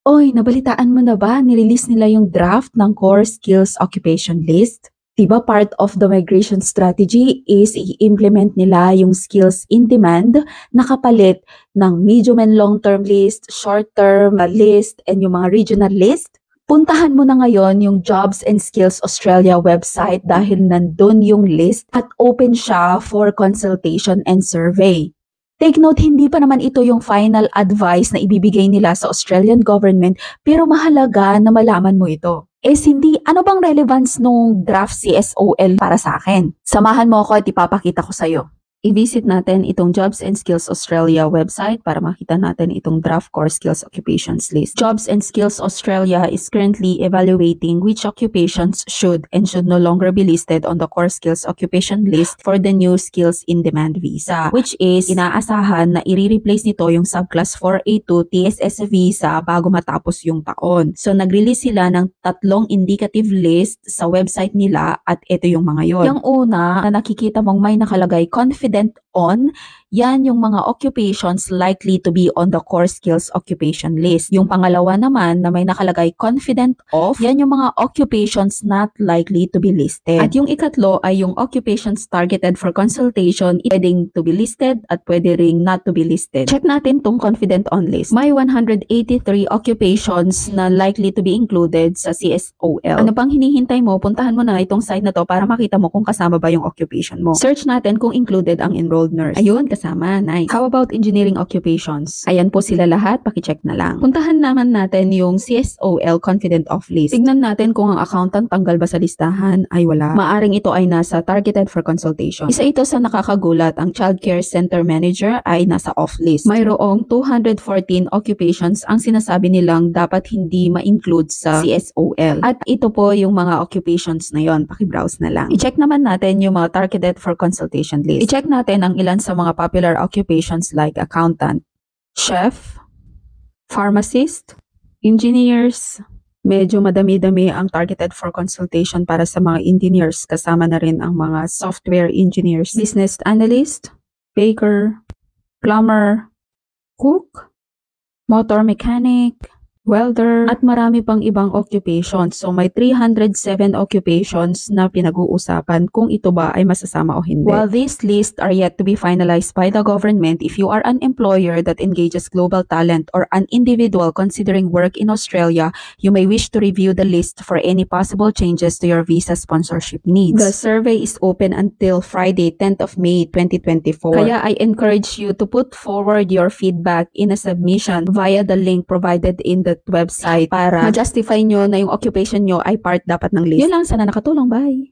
Oy, nabalitaan mo na ba? Nirelease nila yung draft ng Core Skills Occupation List. Diba part of the migration strategy is i-implement nila yung skills in demand na kapalit ng medium and long-term list, short-term list, and yung mga regional list? Puntahan mo na ngayon yung Jobs and Skills Australia website dahil nandun yung list at open siya for consultation and survey. Take note, hindi pa naman ito yung final advice na ibibigay nila sa Australian government, pero mahalaga na malaman mo ito. Hindi, ano bang relevance nung draft CSOL para sa akin? Samahan mo ako at ipapakita ko sa'yo. I-visit natin itong Jobs and Skills Australia website para makita natin itong draft core skills occupations list. Jobs and Skills Australia is currently evaluating which occupations should and should no longer be listed on the core skills occupation list for the new skills in demand visa, which is inaasahan na i-replace nito yung subclass 4A2 TSS visa bago matapos yung taon. So nag-release sila ng 3 indicative list sa website nila at ito yung mga yon. Yung una na nakikita mong may nakalagay confident on, yan yung mga occupations likely to be on the core skills occupation list. Yung pangalawa naman na may nakalagay confident of, yan yung mga occupations not likely to be listed. At yung ikatlo ay yung occupations targeted for consultation, pwedeng to be listed at pwede ring not to be listed. Check natin tong confident on list. May 183 occupations na likely to be included sa CSOL. Ano pang hinihintay mo? Puntahan mo na itong site na to para makita mo kung kasama ba yung occupation mo. Search natin kung included ang enrolled nurse. Ayun, kasama. Nice. How about engineering occupations? Ayan po sila lahat. Pakicheck na lang. Puntahan naman natin yung CSOL confident of list. Tignan natin kung ang accountant tanggal ba sa listahan. Ay wala. Maaring ito ay nasa targeted for consultation. Isa ito sa nakakagulat. Ang childcare center manager ay nasa off list. Mayroong 214 occupations ang sinasabi nilang dapat hindi ma-include sa CSOL. At ito po yung mga occupations na yon. Paki-browse na lang. I-check naman natin yung mga targeted for consultation list. I-check natin ang ilan sa mga popular occupations like accountant, chef, pharmacist, engineers. Medyo madami-dami ang targeted for consultation para sa mga engineers. Kasama na rin ang mga software engineers, business analyst, baker, plumber, cook, motor mechanic, welder, at marami pang ibang occupations. So may 307 occupations na pinag-uusapan kung ito ba ay masasama o hindi. While these lists are yet to be finalized by the government, if you are an employer that engages global talent or an individual considering work in Australia, you may wish to review the list for any possible changes to your visa sponsorship needs. The survey is open until Friday, 10th of May, 2024. Kaya I encourage you to put forward your feedback in a submission via the link provided in the website para ma-justify nyo na yung occupation nyo ay part dapat ng list. Yun lang, sana nakatulong. Bye!